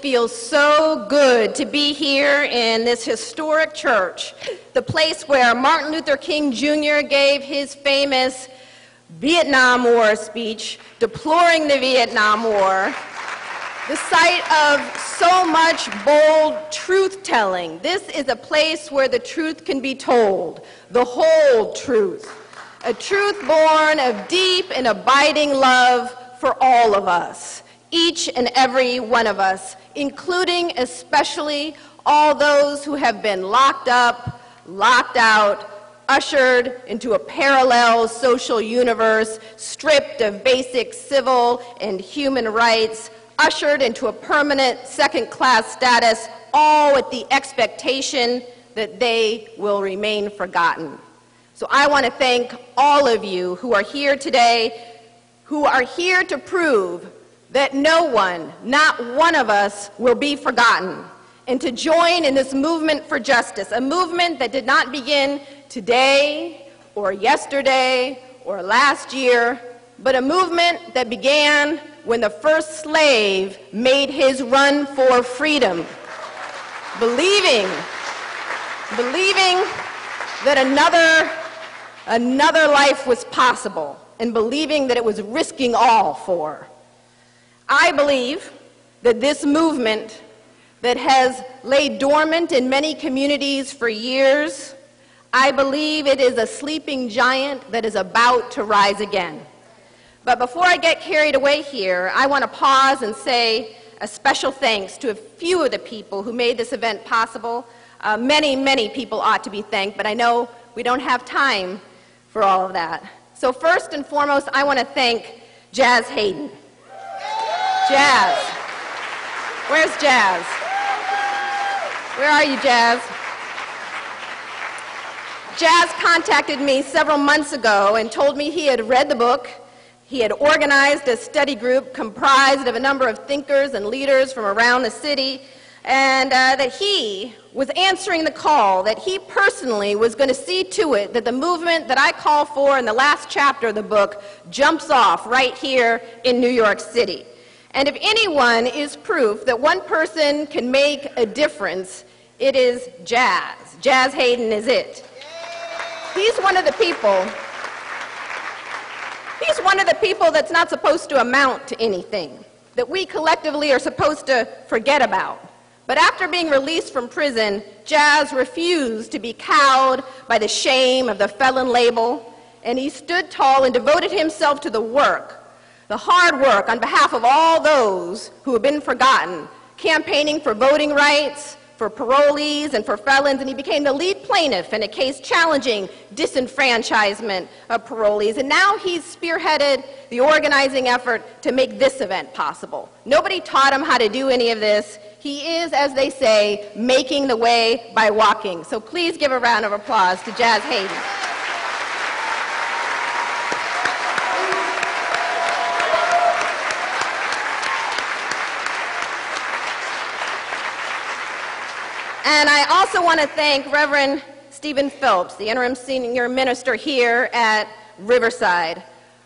feels so good to be here in this historic church, the place where Martin Luther King Jr. gave his famous Vietnam War speech, deploring the Vietnam War, the site of so much bold truth-telling. This is a place where the truth can be told, the whole truth, a truth born of deep and abiding love for all of us. Each and every one of us, including especially all those who have been locked up, locked out, ushered into a parallel social universe, stripped of basic civil and human rights, ushered into a permanent second-class status, all with the expectation that they will remain forgotten. So I want to thank all of you who are here today, who are here to prove that no one, not one of us, will be forgotten, and to join in this movement for justice, a movement that did not begin today or yesterday or last year, but a movement that began when the first slave made his run for freedom, believing that another life was possible, and believing that it was risking all for. I believe that this movement that has laid dormant in many communities for years, I believe it is a sleeping giant that is about to rise again. But before I get carried away here, I want to pause and say a special thanks to a few of the people who made this event possible. Many people ought to be thanked, but I know we don't have time for all of that. So first and foremost, I want to thank Jazz Hayden. Jazz. Where's Jazz? Where are you, Jazz? Jazz contacted me several months ago and told me he had read the book. He had organized a study group comprised of a number of thinkers and leaders from around the city, and that he was answering the call, that he personally was going to see to it that the movement that I call for in the last chapter of the book jumps off right here in New York City. And if anyone is proof that one person can make a difference, it is Jazz. Jazz Hayden is it. He's one of the people that's not supposed to amount to anything, that we collectively are supposed to forget about. But after being released from prison, Jazz refused to be cowed by the shame of the felon label, and he stood tall and devoted himself to the work, the hard work on behalf of all those who have been forgotten, campaigning for voting rights, for parolees, and for felons, and he became the lead plaintiff in a case challenging disenfranchisement of parolees, and now he's spearheaded the organizing effort to make this event possible. Nobody taught him how to do any of this. He is, as they say, making the way by walking. So please give a round of applause to Jazz Hayden. And I also want to thank Reverend Stephen Phelps, the interim senior minister here at Riverside.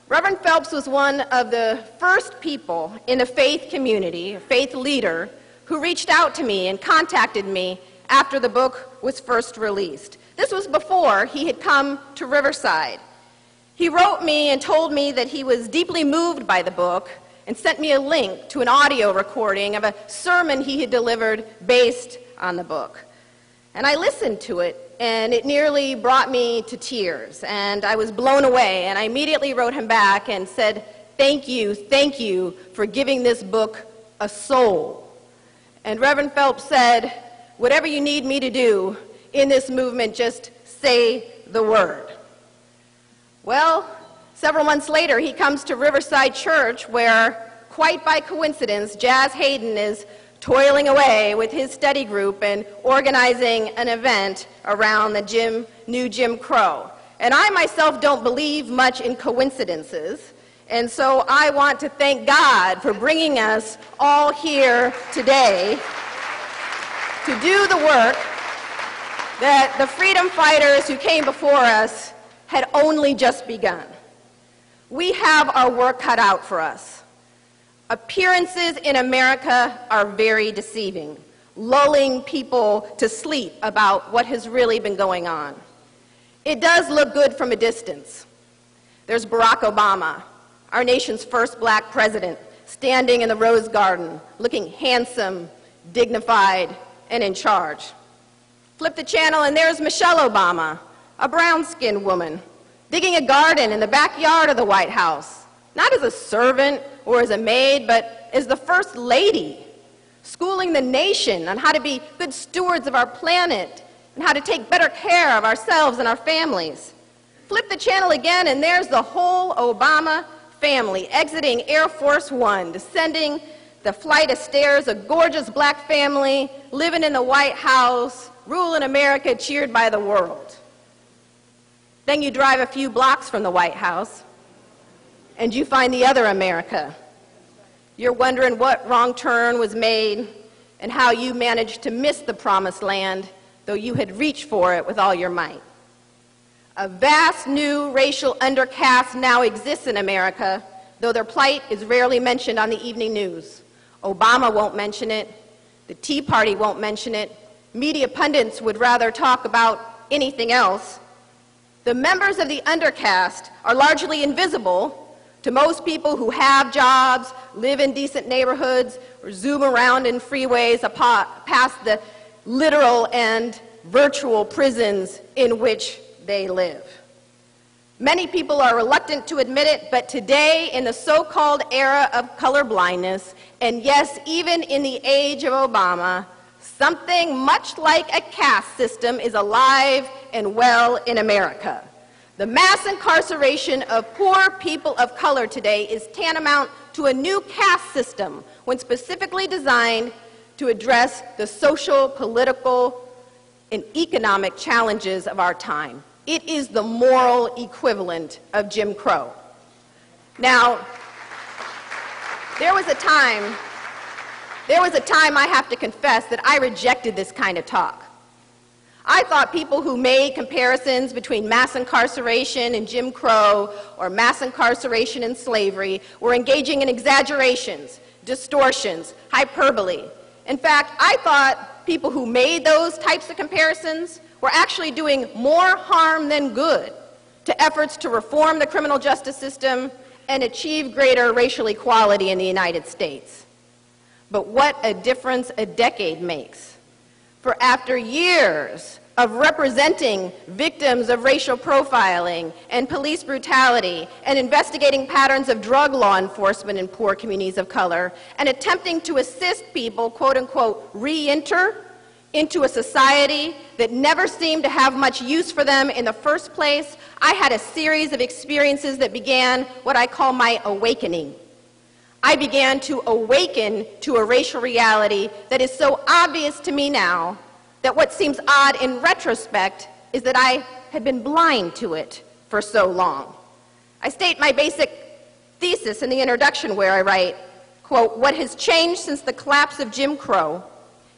Reverend Phelps was one of the first people in the faith community, a faith leader, who reached out to me and contacted me after the book was first released. This was before he had come to Riverside. He wrote me and told me that he was deeply moved by the book and sent me a link to an audio recording of a sermon he had delivered based on the book. And I listened to it, and it nearly brought me to tears, and I was blown away, and I immediately wrote him back and said, thank you for giving this book a soul. And Reverend Phelps said, whatever you need me to do in this movement, just say the word. Well, several months later, he comes to Riverside Church, where, quite by coincidence, Jazz Hayden is toiling away with his study group and organizing an event around the new Jim Crow. And I myself don't believe much in coincidences, and so I want to thank God for bringing us all here today to do the work that the freedom fighters who came before us had only just begun. We have our work cut out for us. Appearances in America are very deceiving, lulling people to sleep about what has really been going on. It does look good from a distance. There's Barack Obama, our nation's first black president, standing in the Rose Garden, looking handsome, dignified, and in charge. Flip the channel and there's Michelle Obama, a brown-skinned woman, digging a garden in the backyard of the White House, not as a servant or as a maid, but as the First Lady, schooling the nation on how to be good stewards of our planet and how to take better care of ourselves and our families. Flip the channel again and there's the whole Obama family exiting Air Force One, descending the flight of stairs, a gorgeous black family living in the White House, ruling America, cheered by the world. Then you drive a few blocks from the White House and you find the other America. You're wondering what wrong turn was made and how you managed to miss the promised land, though you had reached for it with all your might. A vast new racial undercaste now exists in America, though their plight is rarely mentioned on the evening news. Obama won't mention it. The Tea Party won't mention it. Media pundits would rather talk about anything else. The members of the undercaste are largely invisible to most people who have jobs, live in decent neighborhoods, or zoom around in freeways past the literal and virtual prisons in which they live. Many people are reluctant to admit it, but today, in the so-called era of colorblindness, and yes, even in the age of Obama, something much like a caste system is alive and well in America. The mass incarceration of poor people of color today is tantamount to a new caste system when specifically designed to address the social, political, and economic challenges of our time. It is the moral equivalent of Jim Crow. Now, there was a time, I have to confess, that I rejected this kind of talk. I thought people who made comparisons between mass incarceration and Jim Crow or mass incarceration and slavery were engaging in exaggerations, distortions, hyperbole. In fact, I thought people who made those types of comparisons were actually doing more harm than good to efforts to reform the criminal justice system and achieve greater racial equality in the United States. But what a difference a decade makes. For after years of representing victims of racial profiling and police brutality and investigating patterns of drug law enforcement in poor communities of color and attempting to assist people, quote unquote, re-enter into a society that never seemed to have much use for them in the first place, I had a series of experiences that began what I call my awakening. I began to awaken to a racial reality that is so obvious to me now that what seems odd in retrospect is that I had been blind to it for so long. I state my basic thesis in the introduction where I write, quote, "What has changed since the collapse of Jim Crow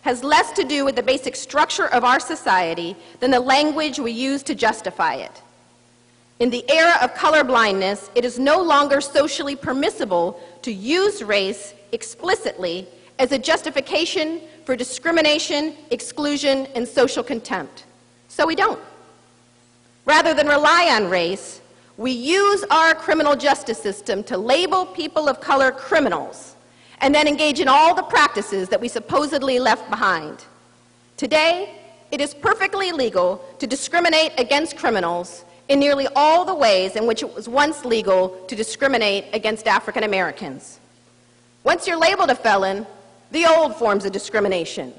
has less to do with the basic structure of our society than the language we use to justify it. In the era of colorblindness, it is no longer socially permissible to use race explicitly as a justification for discrimination, exclusion, and social contempt. So we don't. Rather than rely on race, we use our criminal justice system to label people of color criminals and then engage in all the practices that we supposedly left behind. Today, it is perfectly legal to discriminate against criminals in nearly all the ways in which it was once legal to discriminate against African Americans. Once you're labeled a felon, the old forms of discrimination,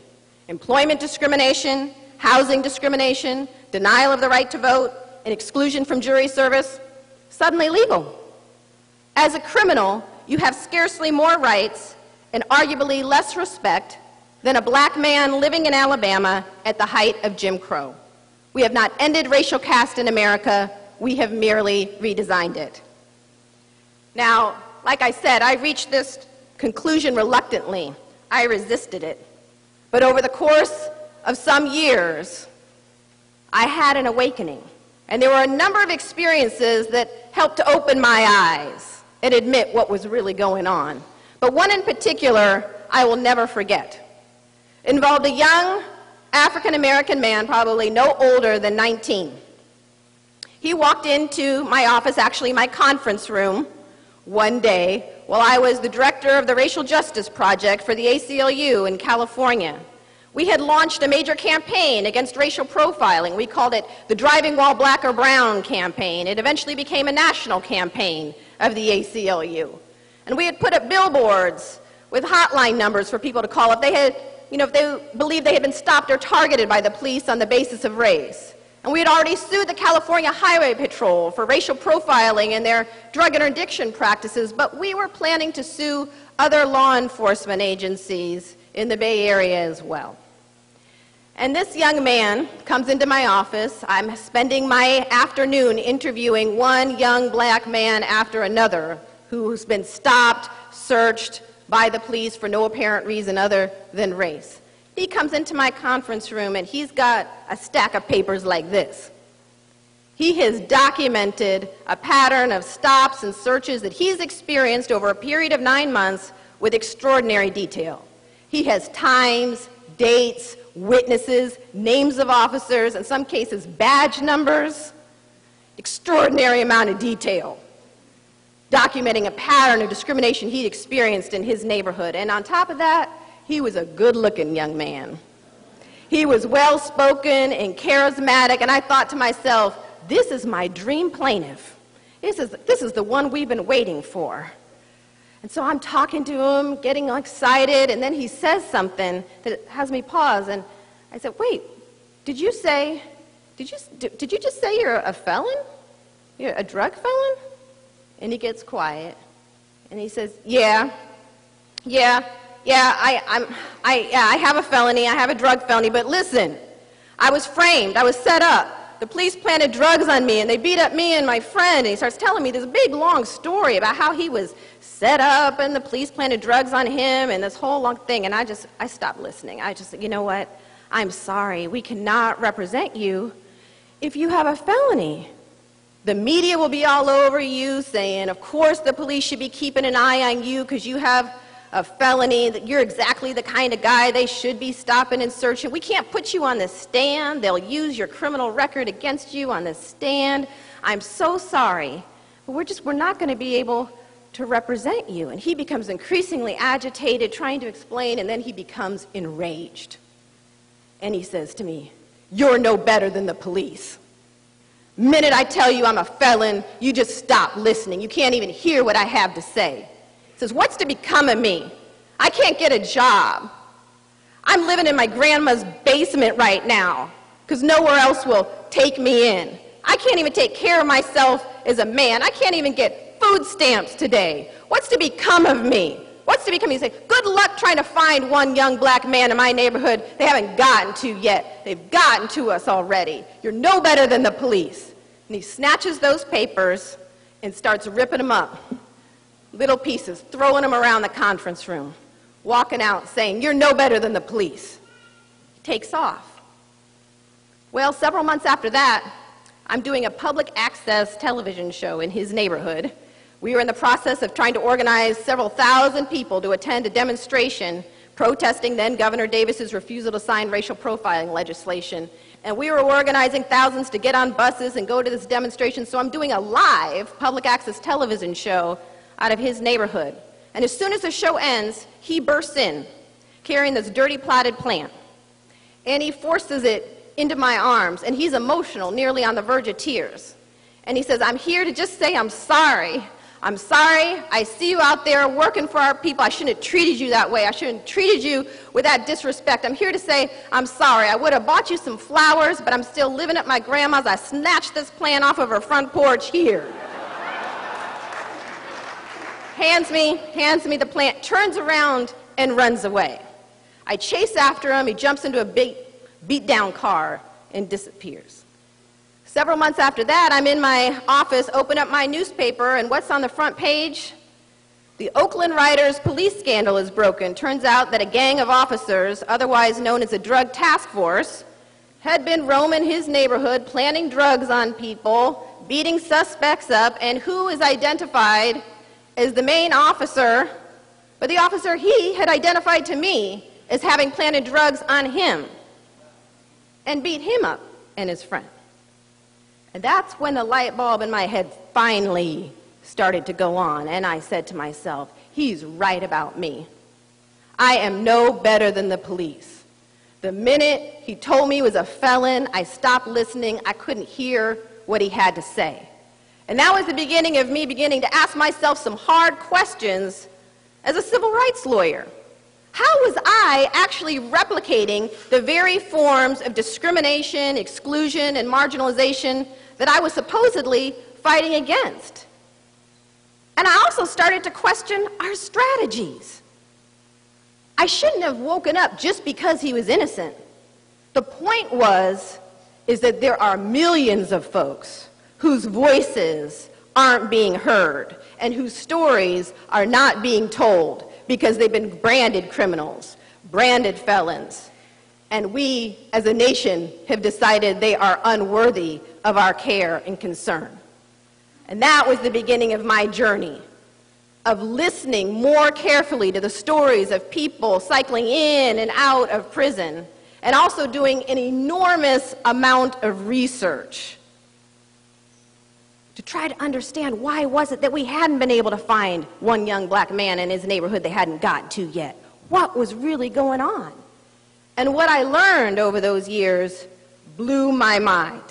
employment discrimination, housing discrimination, denial of the right to vote, and exclusion from jury service, suddenly legal. As a criminal, you have scarcely more rights and arguably less respect than a black man living in Alabama at the height of Jim Crow. We have not ended racial caste in America, we have merely redesigned it." Now, like I said, I reached this conclusion reluctantly. I resisted it. But over the course of some years, I had an awakening. And there were a number of experiences that helped to open my eyes and admit what was really going on. but one in particular I will never forget. It involved a young African-American man, probably no older than 19. He walked into my office, actually my conference room, one day while I was the director of the Racial Justice Project for the ACLU in California. We had launched a major campaign against racial profiling. We called it the Driving While Black or Brown campaign. It eventually became a national campaign of the ACLU. And we had put up billboards with hotline numbers for people to call if they had, if they believed they had been stopped or targeted by the police on the basis of race. And we had already sued the California Highway Patrol for racial profiling and their drug interdiction practices, but we were planning to sue other law enforcement agencies in the Bay Area as well. And this young man comes into my office. I'm spending my afternoon interviewing one young black man after another who's been stopped, searched by the police for no apparent reason other than race. He comes into my conference room and he's got a stack of papers like this. He has documented a pattern of stops and searches that he's experienced over a period of 9 months with extraordinary detail. He has times, dates, witnesses, names of officers, in some cases badge numbers, extraordinary amount of detail, documenting a pattern of discrimination he'd experienced in his neighborhood. And on top of that, he was a good-looking young man. He was well-spoken and charismatic, and I thought to myself, this is my dream plaintiff. This is the one we've been waiting for. And so I'm talking to him, getting excited, and then he says something that has me pause, and I said, wait, did you just say you're a felon? You're a drug felon? And he gets quiet, and he says, I have a felony, I have a drug felony, but listen, I was framed, I was set up. The police planted drugs on me, and they beat up me and my friend, and he starts telling me this big, long story about how he was set up, and the police planted drugs on him, and this whole long thing, and I stopped listening. I just said, you know what, I'm sorry, we cannot represent you if you have a felony. The media will be all over you saying, of course the police should be keeping an eye on you because you have a felony, that you're exactly the kind of guy they should be stopping and searching. We can't put you on the stand. They'll use your criminal record against you on the stand. I'm so sorry, but we're not going to be able to represent you. And he becomes increasingly agitated, trying to explain, and then he becomes enraged. And he says to me, you're no better than the police. Minute I tell you I'm a felon, you just stop listening. You can't even hear what I have to say. He says, what's to become of me? I can't get a job. I'm living in my grandma's basement right now because nowhere else will take me in. I can't even take care of myself as a man. I can't even get food stamps today. What's to become of me? What's to become of me? He said, good luck trying to find one young black man in my neighborhood they haven't gotten to yet. They've gotten to us already. You're no better than the police. And he snatches those papers and starts ripping them up. Little pieces, throwing them around the conference room, walking out saying, you're no better than the police. He takes off. Well, several months after that, I'm doing a public access television show in his neighborhood. We were in the process of trying to organize several thousand people to attend a demonstration protesting then Governor Davis's refusal to sign racial profiling legislation. And we were organizing thousands to get on buses and go to this demonstration, so I'm doing a live public access television show out of his neighborhood. And as soon as the show ends, he bursts in, carrying this dirty plotted plant. And he forces it into my arms, and he's emotional, nearly on the verge of tears. And he says, I'm here to just say I'm sorry. I'm sorry. I see you out there working for our people. I shouldn't have treated you that way. I shouldn't have treated you with that disrespect. I'm here to say I'm sorry. I would have bought you some flowers, but I'm still living at my grandma's. I snatched this plant off of her front porch here. Hands me the plant, turns around and runs away. I chase after him. He jumps into a big beat-down car and disappears. Several months after that, I'm in my office, open up my newspaper, and what's on the front page? The Oakland Riders police scandal is broken. Turns out that a gang of officers, otherwise known as a drug task force, had been roaming his neighborhood, planting drugs on people, beating suspects up, and who is identified as the main officer but the officer he had identified to me as having planted drugs on him and beat him up and his friend. And that's when the light bulb in my head finally started to go on, and I said to myself, he's right about me. I am no better than the police. The minute he told me he was a felon, I stopped listening. I couldn't hear what he had to say. And that was the beginning of me beginning to ask myself some hard questions as a civil rights lawyer. How was I actually replicating the very forms of discrimination, exclusion, and marginalization that I was supposedly fighting against? And I also started to question our strategies. I shouldn't have woken up just because he was innocent. The point is that there are millions of folks whose voices aren't being heard and whose stories are not being told because they've been branded criminals, branded felons, and we as a nation have decided they are unworthy of our care and concern. And that was the beginning of my journey of listening more carefully to the stories of people cycling in and out of prison, and also doing an enormous amount of research to try to understand why was it that we hadn't been able to find one young black man in his neighborhood they hadn't gotten to yet. What was really going on? And what I learned over those years blew my mind.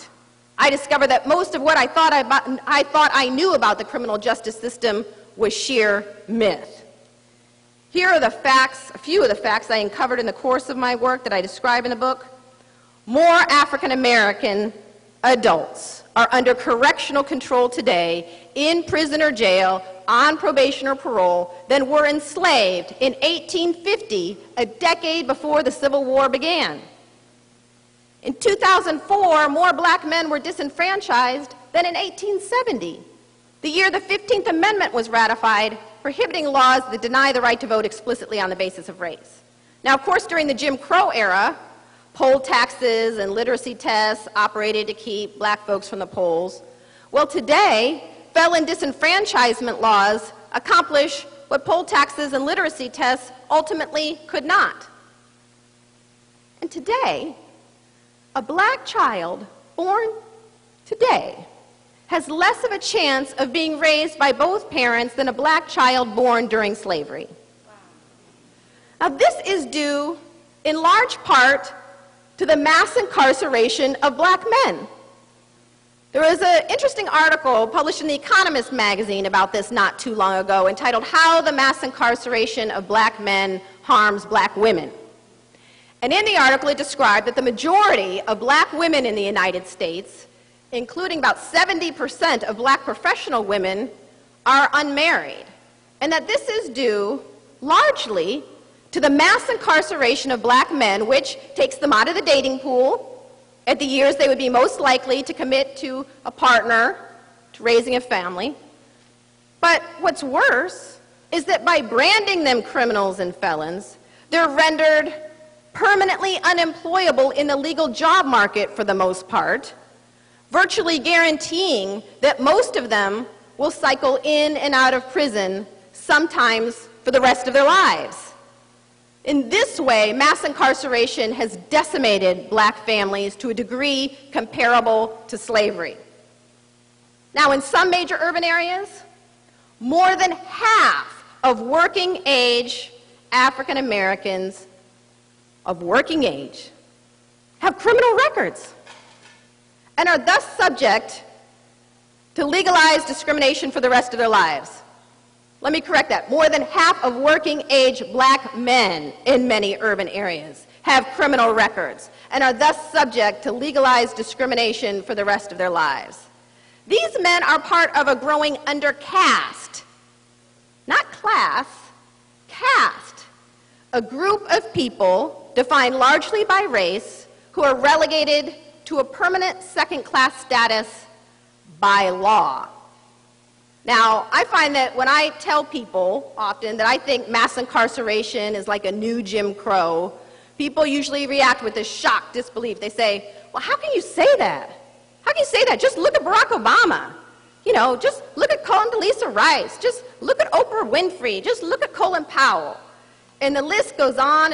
I discovered that most of what I thought I knew about the criminal justice system was sheer myth. Here are the facts, a few of the facts I uncovered in the course of my work that I describe in the book. More African American adults are under correctional control today in prison or jail, on probation or parole, than were enslaved in 1850, a decade before the Civil War began. In 2004, more black men were disenfranchised than in 1870, the year the 15th Amendment was ratified, prohibiting laws that deny the right to vote explicitly on the basis of race. Now, of course, during the Jim Crow era, poll taxes and literacy tests operated to keep black folks from the polls. Well, today, felon disenfranchisement laws accomplish what poll taxes and literacy tests ultimately could not. And today, a black child born today has less of a chance of being raised by both parents than a black child born during slavery. Now, this is due in large part to the mass incarceration of black men. There was an interesting article published in The Economist magazine about this not too long ago, entitled "How the Mass Incarceration of Black Men Harms Black Women." And in the article, it described that the majority of black women in the United States, including about 70% of black professional women, are unmarried, and that this is due largely to the mass incarceration of black men, which takes them out of the dating pool at the years they would be most likely to commit to a partner, to raising a family. But what's worse is that by branding them criminals and felons, they're rendered permanently unemployable in the legal job market for the most part, virtually guaranteeing that most of them will cycle in and out of prison, sometimes for the rest of their lives. In this way, mass incarceration has decimated black families to a degree comparable to slavery. Now, in some major urban areas, more than half of working age African Americans of working age have criminal records and are thus subject to legalized discrimination for the rest of their lives. Let me correct that. More than half of working-age black men in many urban areas have criminal records and are thus subject to legalized discrimination for the rest of their lives. These men are part of a growing under-caste, not class, caste, a group of people defined largely by race who are relegated to a permanent second-class status by law. Now, I find that when I tell people often that I think mass incarceration is like a new Jim Crow, people usually react with this shocked disbelief. They say, well, how can you say that? How can you say that? Just look at Barack Obama. You know, just look at Condoleezza Rice. Just look at Oprah Winfrey. Just look at Colin Powell. And the list goes on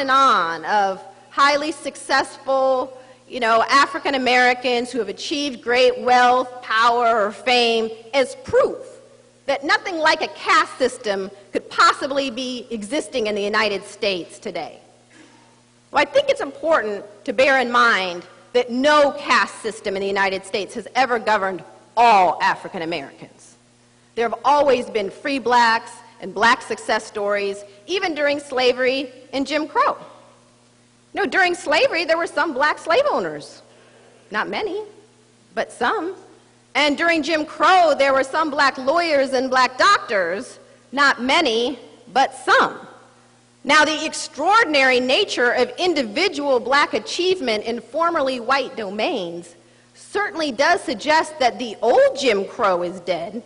of highly successful, you know, African Americans who have achieved great wealth, power, or fame as proof that nothing like a caste system could possibly be existing in the United States today. Well, I think it's important to bear in mind that no caste system in the United States has ever governed all African Americans. There have always been free blacks and black success stories, even during slavery and Jim Crow. You know, during slavery, there were some black slave owners. Not many, but some. And during Jim Crow, there were some black lawyers and black doctors. Not many, but some. Now, the extraordinary nature of individual black achievement in formerly white domains certainly does suggest that the old Jim Crow is dead,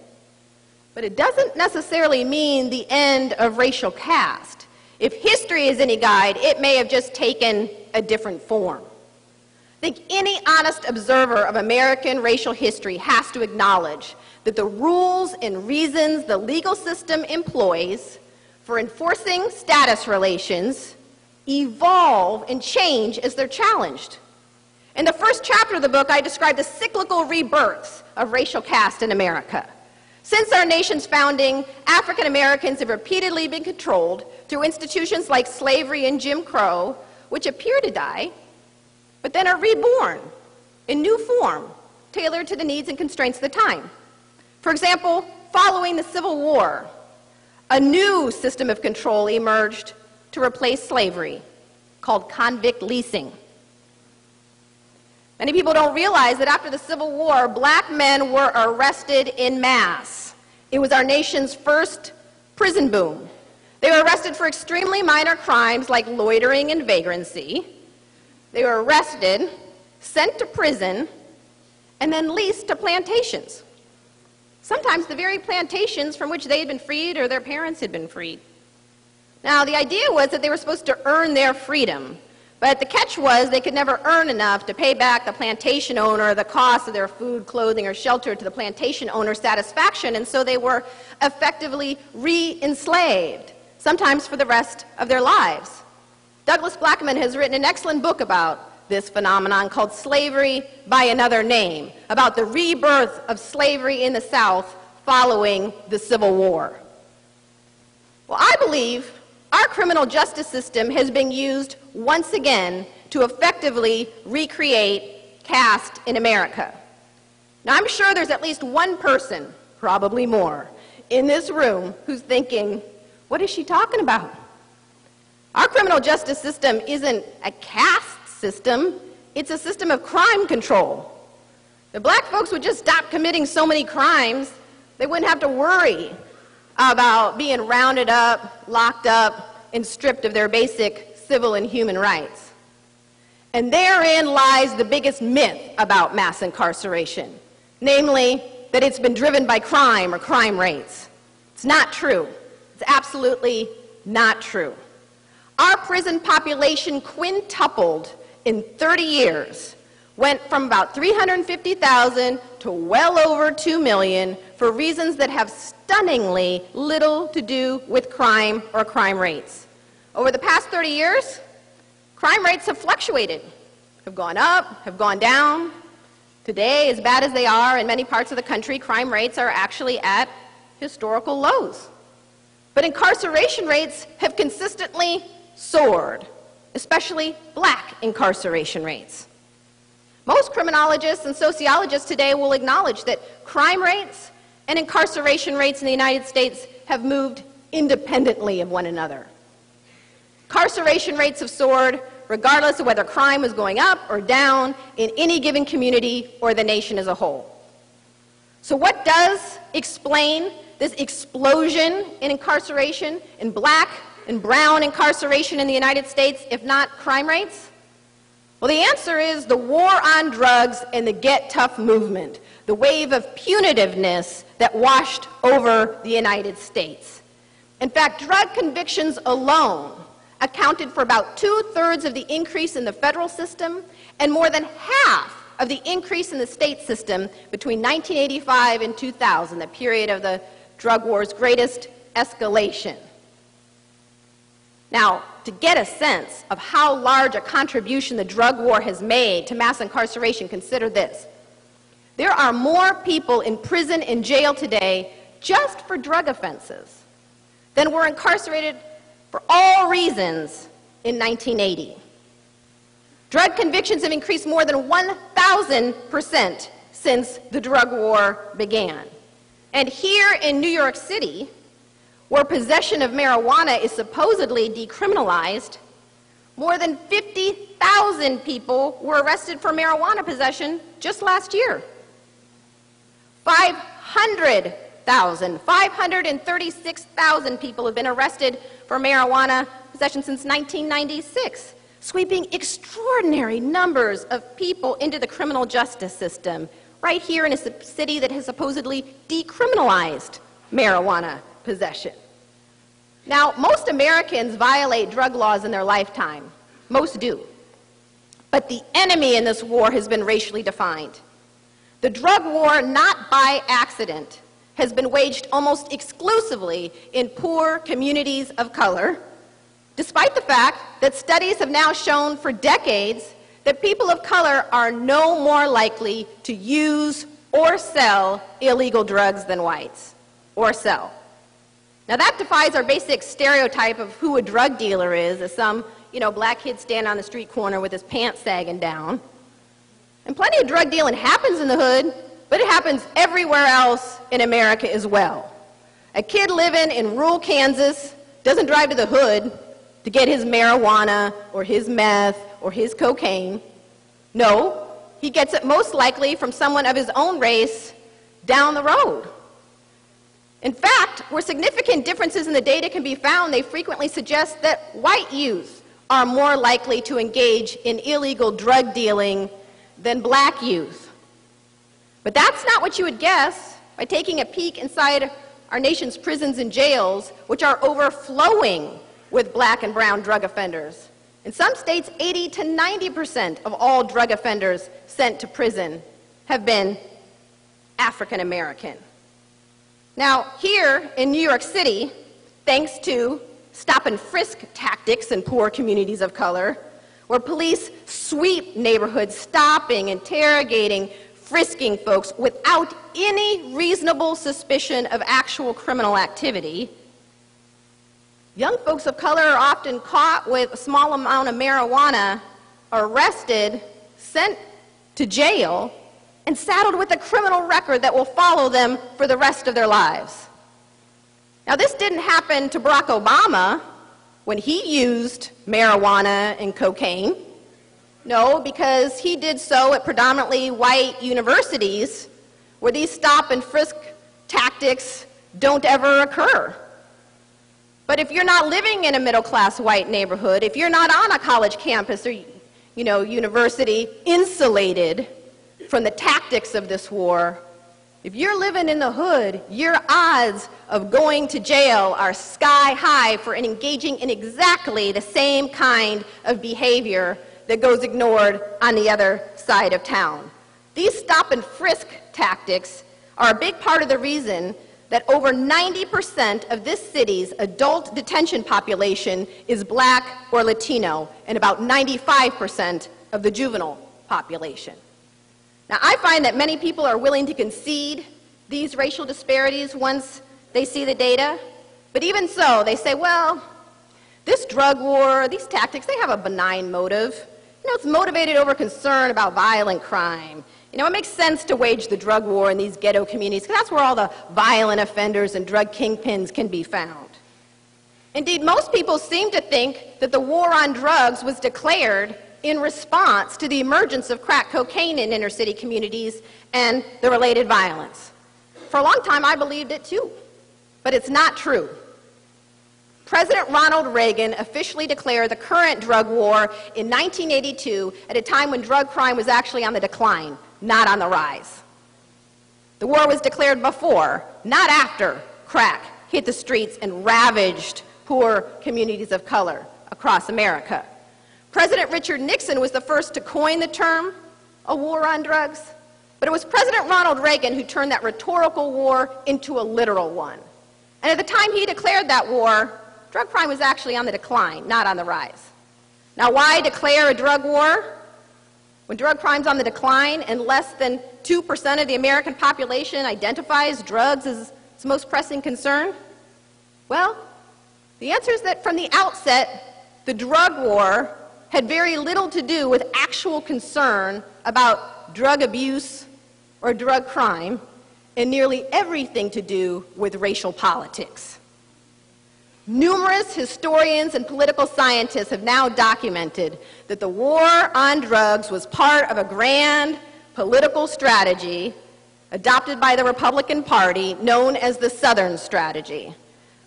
but it doesn't necessarily mean the end of racial caste. If history is any guide, it may have just taken a different form. I think any honest observer of American racial history has to acknowledge that the rules and reasons the legal system employs for enforcing status relations evolve and change as they're challenged. In the first chapter of the book, I described the cyclical rebirths of racial caste in America. Since our nation's founding, African Americans have repeatedly been controlled through institutions like slavery and Jim Crow, which appear to die, but then are reborn in new form, tailored to the needs and constraints of the time. For example, following the Civil War, a new system of control emerged to replace slavery, called convict leasing. Many people don't realize that after the Civil War, black men were arrested en masse. It was our nation's first prison boom. They were arrested for extremely minor crimes like loitering and vagrancy. They were arrested, sent to prison, and then leased to plantations. Sometimes the very plantations from which they had been freed or their parents had been freed. Now, the idea was that they were supposed to earn their freedom, but the catch was they could never earn enough to pay back the plantation owner the cost of their food, clothing, or shelter to the plantation owner's satisfaction, and so they were effectively re-enslaved, sometimes for the rest of their lives. Douglas Blackman has written an excellent book about this phenomenon called Slavery by Another Name, about the rebirth of slavery in the South following the Civil War. Well, I believe our criminal justice system has been used once again to effectively recreate caste in America. Now, I'm sure there's at least one person, probably more, in this room who's thinking, what is she talking about? Our criminal justice system isn't a caste system, it's a system of crime control. If black folks would just stop committing so many crimes, they wouldn't have to worry about being rounded up, locked up, and stripped of their basic civil and human rights. And therein lies the biggest myth about mass incarceration, namely that it's been driven by crime or crime rates. It's not true. It's absolutely not true. Our prison population quintupled in 30 years, went from about 350,000 to well over 2 million for reasons that have stunningly little to do with crime or crime rates. Over the past 30 years, crime rates have fluctuated, have gone up, have gone down. Today, as bad as they are in many parts of the country, crime rates are actually at historical lows. But incarceration rates have consistently soared, especially black incarceration rates. Most criminologists and sociologists today will acknowledge that crime rates and incarceration rates in the United States have moved independently of one another. Incarceration rates have soared regardless of whether crime was going up or down in any given community or the nation as a whole. So what does explain this explosion in incarceration, in black and brown incarceration in the United States, if not crime rates? Well, the answer is the war on drugs and the Get Tough movement, the wave of punitiveness that washed over the United States. In fact, drug convictions alone accounted for about 2/3 of the increase in the federal system and more than half of the increase in the state system between 1985 and 2000, the period of the drug war's greatest escalation. Now, to get a sense of how large a contribution the drug war has made to mass incarceration, consider this. There are more people in prison and jail today just for drug offenses than were incarcerated for all reasons in 1980. Drug convictions have increased more than 1,000% since the drug war began. And here in New York City, where possession of marijuana is supposedly decriminalized, more than 50,000 people were arrested for marijuana possession just last year. 536,000 people have been arrested for marijuana possession since 1996, sweeping extraordinary numbers of people into the criminal justice system, right here in a city that has supposedly decriminalized marijuana possession. Now, most Americans violate drug laws in their lifetime. Most do. But the enemy in this war has been racially defined. The drug war, not by accident, has been waged almost exclusively in poor communities of color, despite the fact that studies have now shown for decades that people of color are no more likely to use or sell illegal drugs than whites, or sell. Now that defies our basic stereotype of who a drug dealer is, as some, black kid stand on the street corner with his pants sagging down. And plenty of drug dealing happens in the hood, but it happens everywhere else in America as well. A kid living in rural Kansas doesn't drive to the hood to get his marijuana or his meth or his cocaine. No, he gets it most likely from someone of his own race down the road. In fact, where significant differences in the data can be found, they frequently suggest that white youth are more likely to engage in illegal drug dealing than black youth. But that's not what you would guess by taking a peek inside our nation's prisons and jails, which are overflowing with black and brown drug offenders. In some states, 80 to 90% of all drug offenders sent to prison have been African American. Now, here in New York City, thanks to stop and frisk tactics in poor communities of color, where police sweep neighborhoods, stopping, interrogating, frisking folks without any reasonable suspicion of actual criminal activity, young folks of color are often caught with a small amount of marijuana, arrested, sent to jail, and saddled with a criminal record that will follow them for the rest of their lives. Now, this didn't happen to Barack Obama when he used marijuana and cocaine. No, because he did so at predominantly white universities where these stop and frisk tactics don't ever occur. But if you're not living in a middle-class white neighborhood, if you're not on a college campus or, university insulated from the tactics of this war, if you're living in the hood, your odds of going to jail are sky high for engaging in exactly the same kind of behavior that goes ignored on the other side of town. These stop and frisk tactics are a big part of the reason that over 90% of this city's adult detention population is black or Latino, and about 95% of the juvenile population. Now, I find that many people are willing to concede these racial disparities once they see the data, but even so, they say, well, this drug war, these tactics, they have a benign motive. It's motivated over concern about violent crime. It makes sense to wage the drug war in these ghetto communities because that's where all the violent offenders and drug kingpins can be found. Indeed, most people seem to think that the war on drugs was declared in response to the emergence of crack cocaine in inner city communities and the related violence. For a long time, I believed it too, but it's not true. President Ronald Reagan officially declared the current drug war in 1982 at a time when drug crime was actually on the decline, not on the rise. The war was declared before, not after, crack hit the streets and ravaged poor communities of color across America. President Richard Nixon was the first to coin the term, a war on drugs, but it was President Ronald Reagan who turned that rhetorical war into a literal one. And at the time he declared that war, drug crime was actually on the decline, not on the rise. Now, why declare a drug war when drug crime's on the decline and less than 2% of the American population identifies drugs as its most pressing concern? Well, the answer is that from the outset, the drug war had very little to do with actual concern about drug abuse or drug crime, and nearly everything to do with racial politics. Numerous historians and political scientists have now documented that the war on drugs was part of a grand political strategy adopted by the Republican Party known as the Southern Strategy,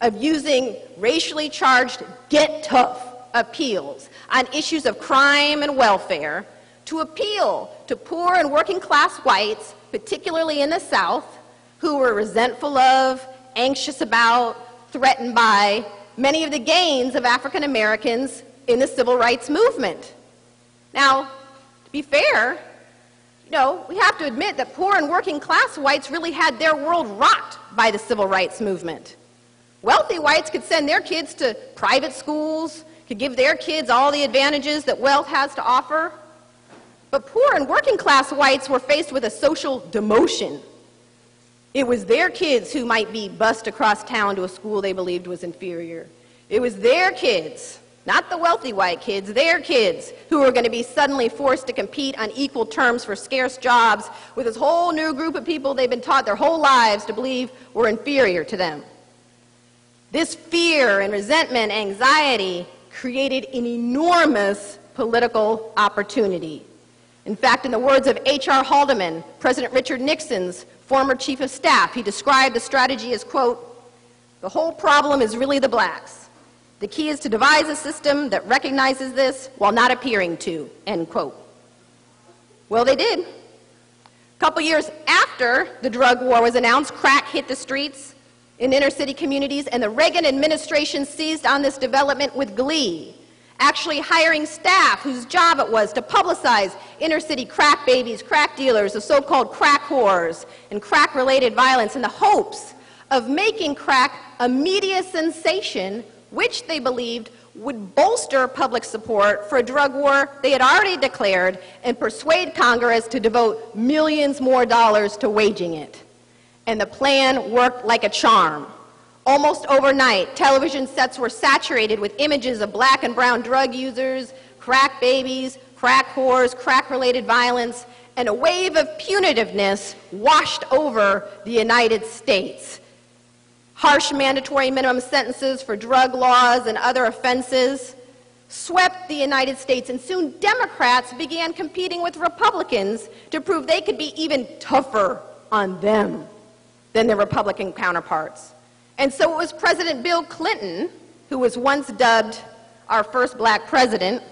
of using racially charged get tough appeals on issues of crime and welfare to appeal to poor and working class whites, particularly in the South, who were resentful of, anxious about, threatened by many of the gains of African Americans in the civil rights movement. Now, to be fair, we have to admit that poor and working class whites really had their world rocked by the civil rights movement. Wealthy whites could send their kids to private schools, could give their kids all the advantages that wealth has to offer. But poor and working class whites were faced with a social demotion. It was their kids who might be bused across town to a school they believed was inferior. It was their kids, not the wealthy white kids, their kids who were going to be suddenly forced to compete on equal terms for scarce jobs with this whole new group of people they've been taught their whole lives to believe were inferior to them. This fear and resentment, anxiety, created an enormous political opportunity. In fact, in the words of H.R. Haldeman, President Richard Nixon's former chief of staff, he described the strategy as, quote, "The whole problem is really the blacks. The key is to devise a system that recognizes this while not appearing to," end quote. Well, they did. A couple years after the drug war was announced, crack hit the streets in inner city communities, and the Reagan administration seized on this development with glee, actually hiring staff whose job it was to publicize inner city crack babies, crack dealers, the so-called crack whores, and crack-related violence in the hopes of making crack a media sensation, which they believed would bolster public support for a drug war they had already declared and persuade Congress to devote millions more dollars to waging it. And the plan worked like a charm. Almost overnight, television sets were saturated with images of black and brown drug users, crack babies, crack whores, crack-related violence, and a wave of punitiveness washed over the United States. Harsh mandatory minimum sentences for drug laws and other offenses swept the United States, and soon Democrats began competing with Republicans to prove they could be even tougher on them than their Republican counterparts. And so it was President Bill Clinton, who was once dubbed our first black president,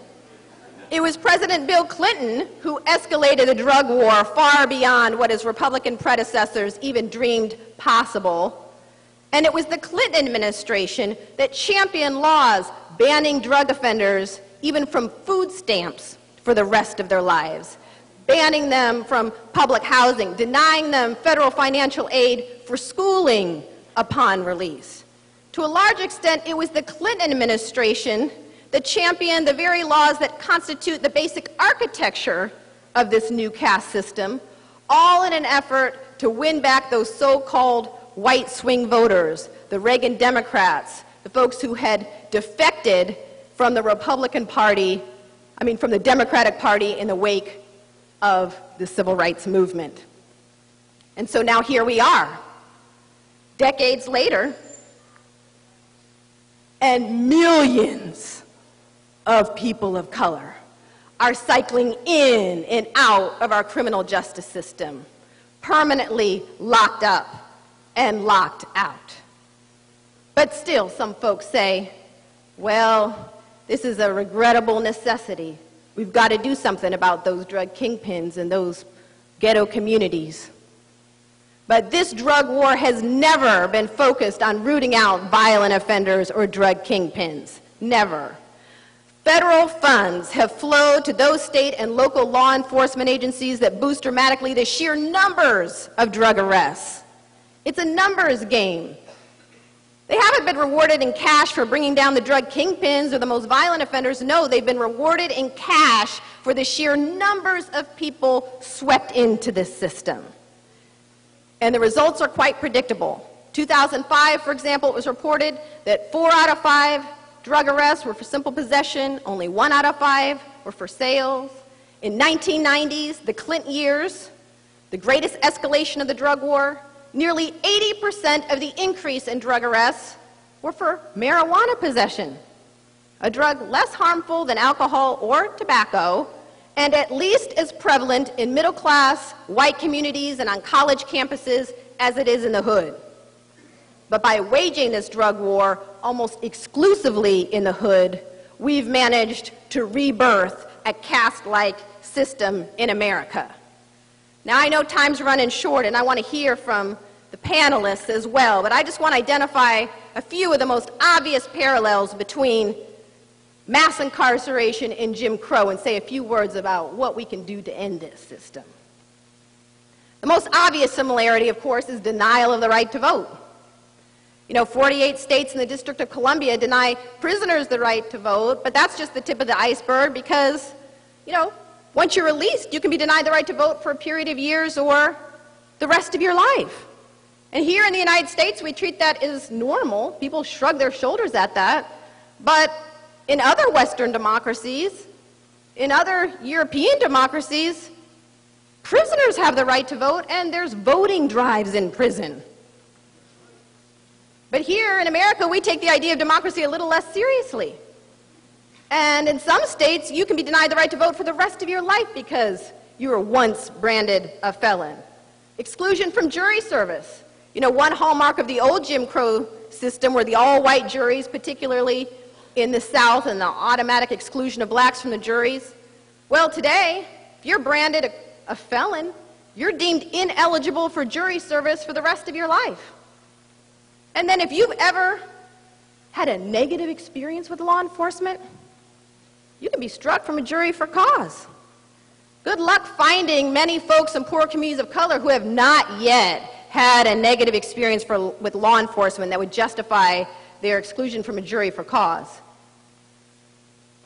it was President Bill Clinton who escalated the drug war far beyond what his Republican predecessors even dreamed possible. And it was the Clinton administration that championed laws banning drug offenders even from food stamps for the rest of their lives, banning them from public housing, denying them federal financial aid for schooling upon release. To a large extent, it was the Clinton administration that championed the very laws that constitute the basic architecture of this new caste system, all in an effort to win back those so-called white swing voters, the Reagan Democrats, the folks who had defected from the Republican Party, from the Democratic Party in the wake of the civil rights movement. And so now here we are, decades later, and millions of people of color are cycling in and out of our criminal justice system, permanently locked up and locked out. But still, some folks say, well, this is a regrettable necessity. We've got to do something about those drug kingpins and those ghetto communities. But this drug war has never been focused on rooting out violent offenders or drug kingpins. Never. Federal funds have flowed to those state and local law enforcement agencies that boost dramatically the sheer numbers of drug arrests. It's a numbers game. They haven't been rewarded in cash for bringing down the drug kingpins or the most violent offenders. No, they've been rewarded in cash for the sheer numbers of people swept into this system. And the results are quite predictable. 2005, for example, it was reported that 4 out of 5 drug arrests were for simple possession, only 1 out of 5 were for sales. In 1990s, the Clinton years, the greatest escalation of the drug war, nearly 80% of the increase in drug arrests were for marijuana possession, a drug less harmful than alcohol or tobacco, and at least as prevalent in middle-class white communities and on college campuses as it is in the hood. But by waging this drug war almost exclusively in the hood, we've managed to rebirth a caste-like system in America. Now, I know time's running short, and I want to hear from the panelists as well, but I just want to identify a few of the most obvious parallels between mass incarceration and Jim Crow and say a few words about what we can do to end this system. The most obvious similarity, of course, is denial of the right to vote. 48 states and the District of Columbia deny prisoners the right to vote, but that's just the tip of the iceberg because, once you're released, you can be denied the right to vote for a period of years or the rest of your life. And here in the United States, we treat that as normal. People shrug their shoulders at that. But in other Western democracies, in other European democracies, prisoners have the right to vote, and there's voting drives in prison. But here in America, we take the idea of democracy a little less seriously. And in some states, you can be denied the right to vote for the rest of your life because you were once branded a felon. Exclusion from jury service. One hallmark of the old Jim Crow system were the all-white juries, particularly in the South, and the automatic exclusion of blacks from the juries. Well, today, if you're branded a felon, you're deemed ineligible for jury service for the rest of your life. And then if you've ever had a negative experience with law enforcement, you can be struck from a jury for cause. Good luck finding many folks in poor communities of color who have not yet had a negative experience with law enforcement that would justify their exclusion from a jury for cause.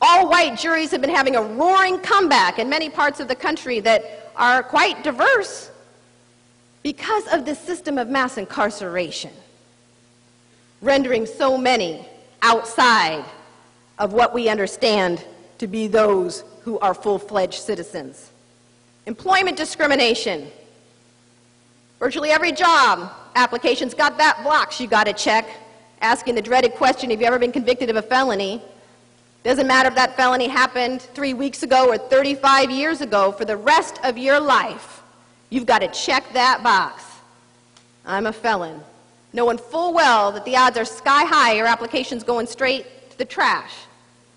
All white juries have been having a roaring comeback in many parts of the country that are quite diverse because of this system of mass incarceration, rendering so many outside of what we understand to be those who are full-fledged citizens. Employment discrimination. Virtually every job application's got that box you got to check, asking the dreaded question, have you ever been convicted of a felony? Doesn't matter if that felony happened 3 weeks ago or 35 years ago, for the rest of your life, you've got to check that box. I'm a felon. Knowing full well that the odds are sky high your application's going straight to the trash.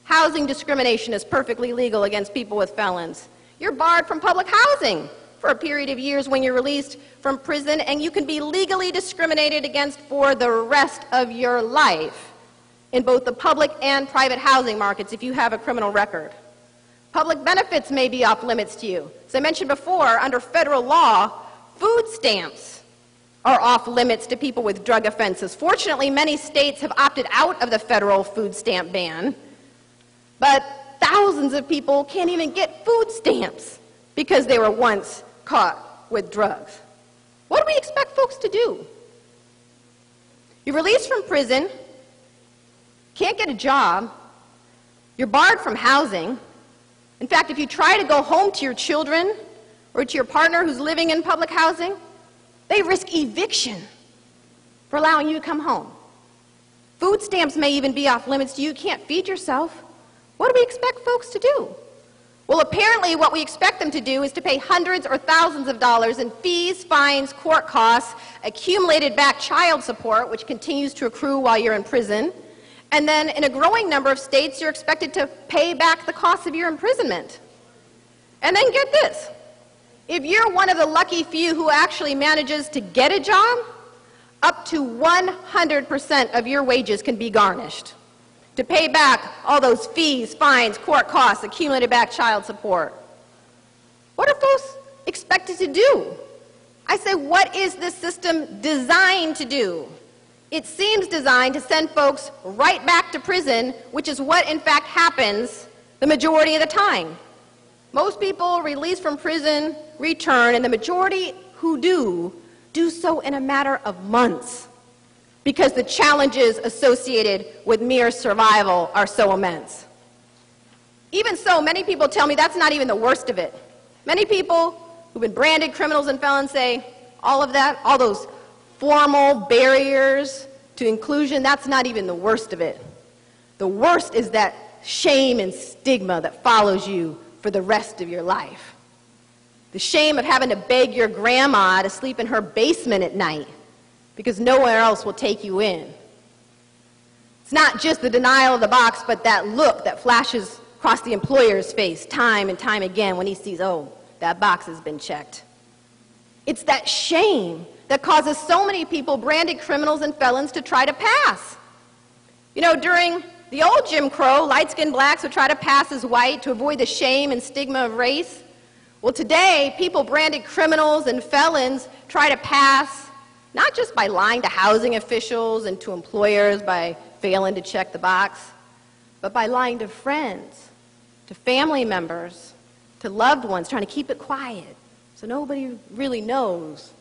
Housing discrimination is perfectly legal against people with felons. You're barred from public housing for a period of years when you're released from prison, and you can be legally discriminated against for the rest of your life in both the public and private housing markets if you have a criminal record. Public benefits may be off limits to you. As I mentioned before, under federal law, food stamps are off limits to people with drug offenses. Fortunately, many states have opted out of the federal food stamp ban, but thousands of people can't even get food stamps because they were once caught with drugs. What do we expect folks to do? You're released from prison, can't get a job, you're barred from housing. In fact, if you try to go home to your children or to your partner who's living in public housing, they risk eviction for allowing you to come home. Food stamps may even be off limits to you. You can't feed yourself. What do we expect folks to do? Well, apparently what we expect them to do is to pay hundreds or thousands of dollars in fees, fines, court costs, accumulated back child support, which continues to accrue while you're in prison, and then in a growing number of states, you're expected to pay back the cost of your imprisonment. And then get this. If you're one of the lucky few who actually manages to get a job, up to 100% of your wages can be garnished. to pay back all those fees, fines, court costs, accumulated back child support. What are folks expected to do? I say, what is this system designed to do? It seems designed to send folks right back to prison, which is what in fact happens the majority of the time. Most people released from prison return, and the majority who do so in a matter of months, because the challenges associated with mere survival are so immense. Even so, many people tell me that's not even the worst of it. Many people who've been branded criminals and felons say all of that, all those formal barriers to inclusion, that's not even the worst of it. The worst is that shame and stigma that follows you for the rest of your life. The shame of having to beg your grandma to sleep in her basement at night because nowhere else will take you in. It's not just the denial of the box, but that look that flashes across the employer's face time and time again when he sees, oh, that box has been checked. It's that shame that causes so many people, branded criminals and felons, to try to pass. You know, during the old Jim Crow, light-skinned blacks would try to pass as white to avoid the shame and stigma of race. Well, today, people branded criminals and felons try to pass not just by lying to housing officials and to employers by failing to check the box, but by lying to friends, to family members, to loved ones, trying to keep it quiet so nobody really knows.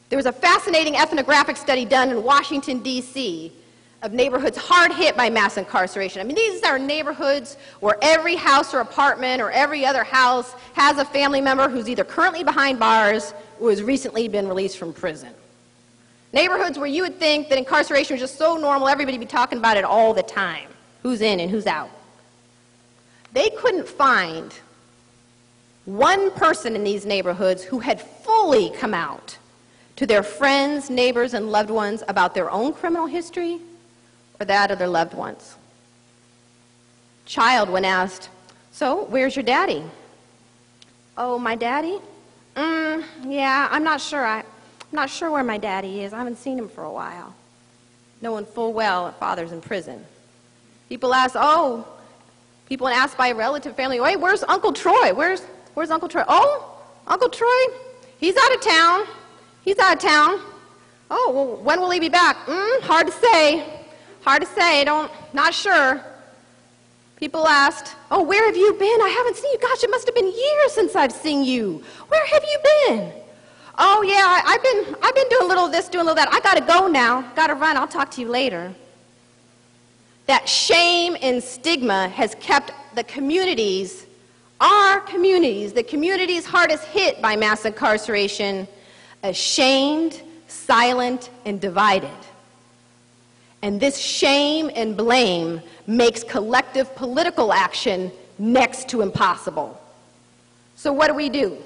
There was a fascinating ethnographic study done in Washington, D.C., of neighborhoods hard hit by mass incarceration. I mean, these are neighborhoods where every house or apartment or every other house has a family member who's either currently behind bars or has recently been released from prison. Neighborhoods where you would think that incarceration was just so normal, everybody would be talking about it all the time, who's in and who's out. They couldn't find one person in these neighborhoods who had fully come out to their friends, neighbors, and loved ones about their own criminal history or that of their loved ones. Child, when asked, so where's your daddy? Oh, my daddy? Yeah, I'm not sure. I'm not sure where my daddy is. I haven't seen him for a while. Knowing full well that father's in prison. People ask, people asked by a relative family, wait, where's Uncle Troy? Where's Uncle Troy? Oh, Uncle Troy, he's out of town. He's out of town. Oh, well, when will he be back? Hard to say. Hard to say, not sure. People asked, oh, where have you been? I haven't seen you. Gosh, it must have been years since I've seen you. Where have you been? Oh, yeah, I've been doing a little of this, doing a little of that. I got to go now. Got to run. I'll talk to you later. That shame and stigma has kept the communities, our communities, the communities hardest hit by mass incarceration, ashamed, silent, and divided. And this shame and blame makes collective political action next to impossible. So what do?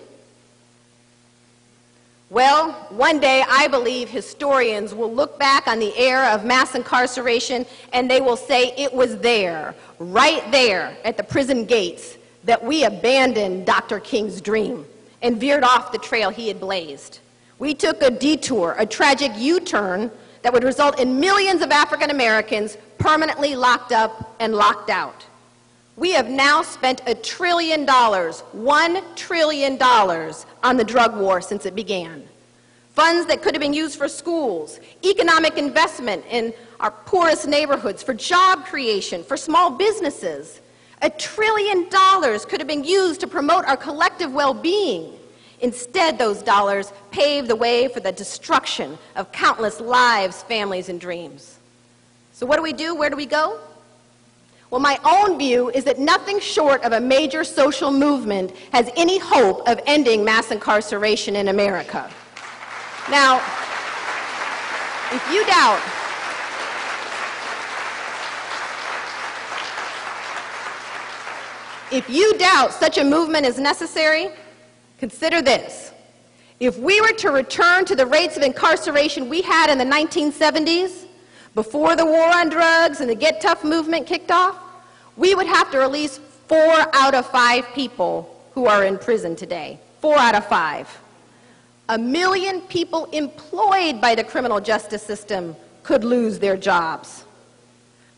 Well, one day I believe historians will look back on the era of mass incarceration and they will say it was there, right there at the prison gates, that we abandoned Dr. King's dream and veered off the trail he had blazed. We took a detour, a tragic U-turn that would result in millions of African Americans permanently locked up and locked out. We have now spent $1 trillion, $1 trillion on the drug war since it began. Funds that could have been used for schools, economic investment in our poorest neighborhoods, for job creation, for small businesses. $1 trillion could have been used to promote our collective well-being. Instead, those dollars paved the way for the destruction of countless lives, families, and dreams. So what do? Where do we go? Well, my own view is that nothing short of a major social movement has any hope of ending mass incarceration in America. Now, if you doubt such a movement is necessary, consider this. If we were to return to the rates of incarceration we had in the 1970s, before the war on drugs and the Get Tough movement kicked off, we would have to release 4 out of 5 people who are in prison today. 4 out of 5. 1 million people employed by the criminal justice system could lose their jobs.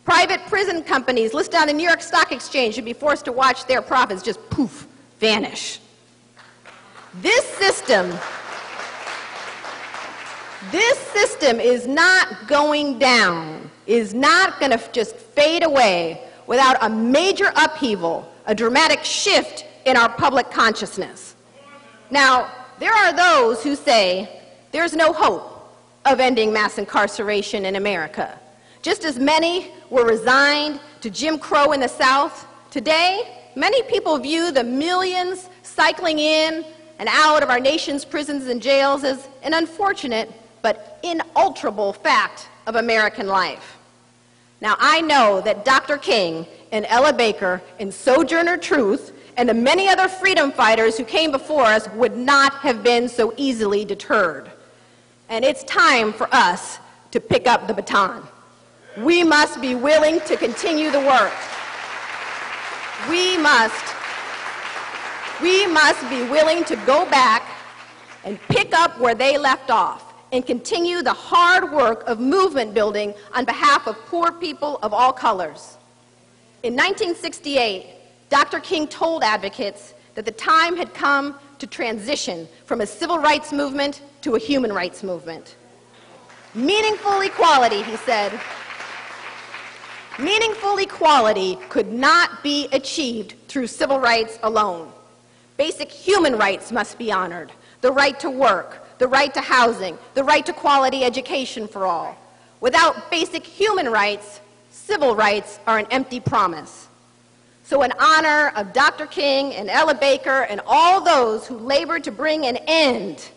Private prison companies listed on the New York Stock Exchange should be forced to watch their profits just poof, vanish. This system is not going down, is not going to just fade away without a major upheaval, a dramatic shift in our public consciousness. Now, there are those who say there's no hope of ending mass incarceration in America. Just as many were resigned to Jim Crow in the South, today, many people view the millions cycling in and out of our nation's prisons and jails as an unfortunate but inalterable fact of American life. Now, I know that Dr. King and Ella Baker and Sojourner Truth and the many other freedom fighters who came before us would not have been so easily deterred. And it's time for us to pick up the baton. We must be willing to continue the work. We must be willing to go back and pick up where they left off and continue the hard work of movement building on behalf of poor people of all colors. In 1968, Dr. King told advocates that the time had come to transition from a civil rights movement to a human rights movement. Meaningful equality, he said, meaningful equality could not be achieved through civil rights alone. Basic human rights must be honored. The right to work, the right to housing, the right to quality education for all. Without basic human rights, civil rights are an empty promise. So in honor of Dr. King and Ella Baker and all those who labored to bring an end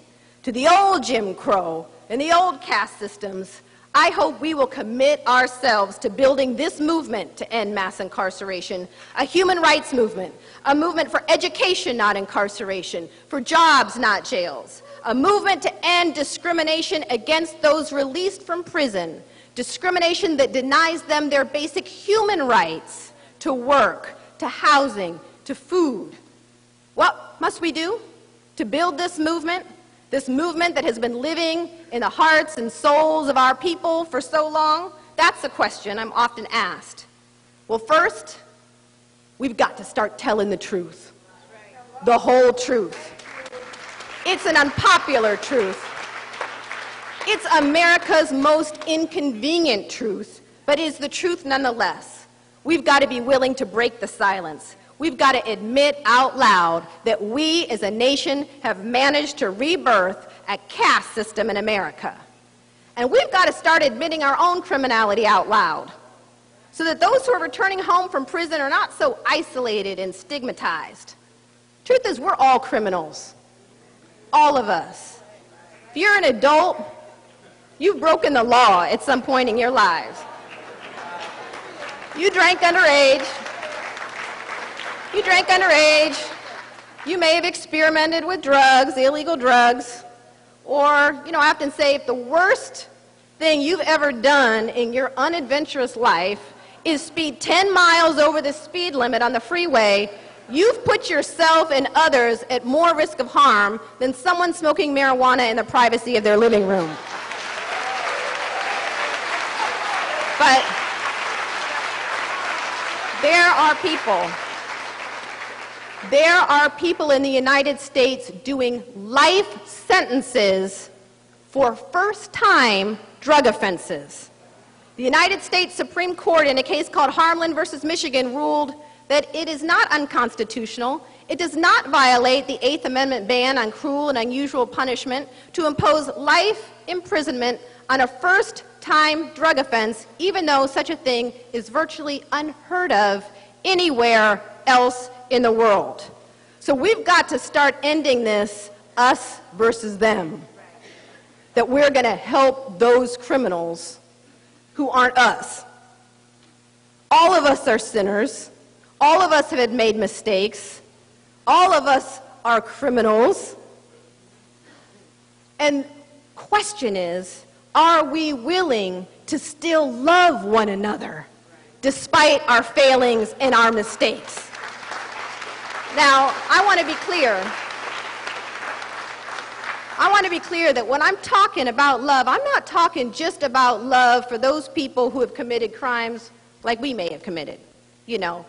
to the old Jim Crow and the old caste systems, I hope we will commit ourselves to building this movement to end mass incarceration, a human rights movement, a movement for education, not incarceration, for jobs, not jails, a movement to end discrimination against those released from prison, discrimination that denies them their basic human rights to work, to housing, to food. What must we do to build this movement that has been living in the hearts and souls of our people for so long? That's a question I'm often asked. Well, first, we've got to start telling the truth, the whole truth. It's an unpopular truth. It's America's most inconvenient truth, but is the truth nonetheless. We've got to be willing to break the silence. We've got to admit out loud that we as a nation have managed to rebirth a caste system in America. And we've got to start admitting our own criminality out loud so that those who are returning home from prison are not so isolated and stigmatized. Truth is, we're all criminals. All of us. If you're an adult, you've broken the law at some point in your lives. You drank underage. You may have experimented with drugs, illegal drugs. Or, I often say, if the worst thing you've ever done in your unadventurous life is speed 10 miles over the speed limit on the freeway, you've put yourself and others at more risk of harm than someone smoking marijuana in the privacy of their living room. But there are people in the United States doing life sentences for first-time drug offenses. The United States Supreme Court, in a case called Harmland versus Michigan, ruled that it is not unconstitutional, it does not violate the Eighth Amendment ban on cruel and unusual punishment to impose life imprisonment on a first-time drug offense, even though such a thing is virtually unheard of anywhere else in the world. So we've got to start ending this us versus them, that we're going to help those criminals who aren't us. All of us are sinners. All of us have made mistakes. All of us are criminals. And question is, are we willing to still love one another despite our failings and our mistakes? Now, I want to be clear. I want to be clear that when I'm talking about love, I'm not talking just about love for those people who have committed crimes like we may have committed. You know,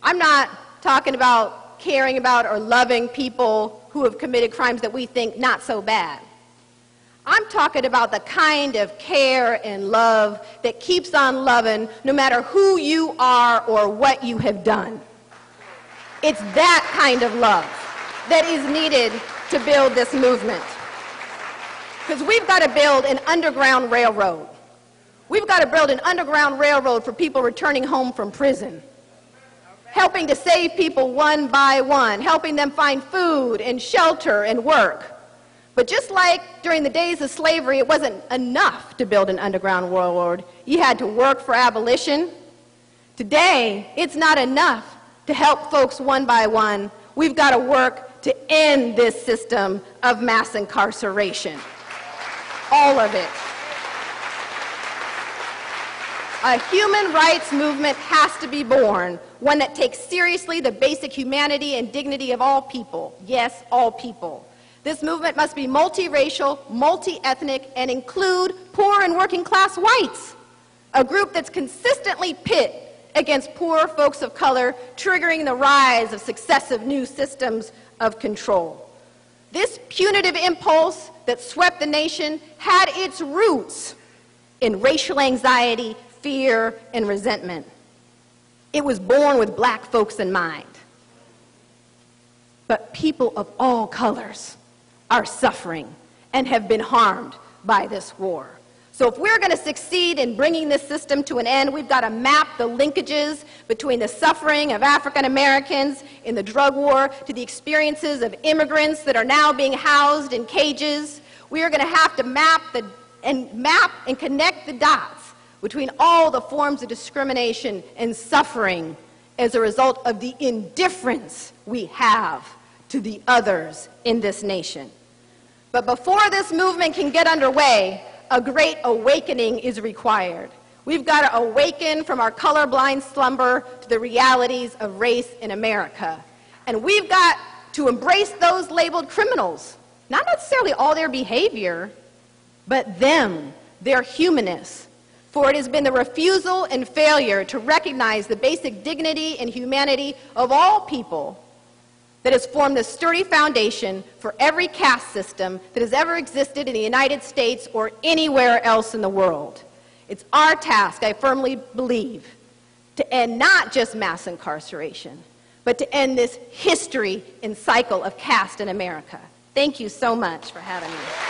I'm not talking about caring about or loving people who have committed crimes that we think not so bad. I'm talking about the kind of care and love that keeps on loving no matter who you are or what you have done. It's that kind of love that is needed to build this movement. Because we've got to build an underground railroad. We've got to build an underground railroad for people returning home from prison, helping to save people one by one, helping them find food and shelter and work. But just like during the days of slavery, it wasn't enough to build an underground railroad. You had to work for abolition. Today, it's not enough to help folks one by one. We've got to work to end this system of mass incarceration. All of it. A human rights movement has to be born, one that takes seriously the basic humanity and dignity of all people. Yes, all people. This movement must be multiracial, multi-ethnic, and include poor and working class whites, a group that's consistently pit against poor folks of color, triggering the rise of successive new systems of control. This punitive impulse that swept the nation had its roots in racial anxiety, fear, and resentment. It was born with black folks in mind. But people of all colors are suffering and have been harmed by this war. So if we're going to succeed in bringing this system to an end, we've got to map the linkages between the suffering of African Americans in the drug war to the experiences of immigrants that are now being housed in cages. We are going to have to map and connect the dots between all the forms of discrimination and suffering as a result of the indifference we have to the others in this nation. But before this movement can get underway, a great awakening is required. We've got to awaken from our colorblind slumber to the realities of race in America. And we've got to embrace those labeled criminals, not necessarily all their behavior, but them, their humanness. For it has been the refusal and failure to recognize the basic dignity and humanity of all people that has formed the sturdy foundation for every caste system that has ever existed in the United States or anywhere else in the world. It's our task, I firmly believe, to end not just mass incarceration, but to end this history and cycle of caste in America. Thank you so much for having me.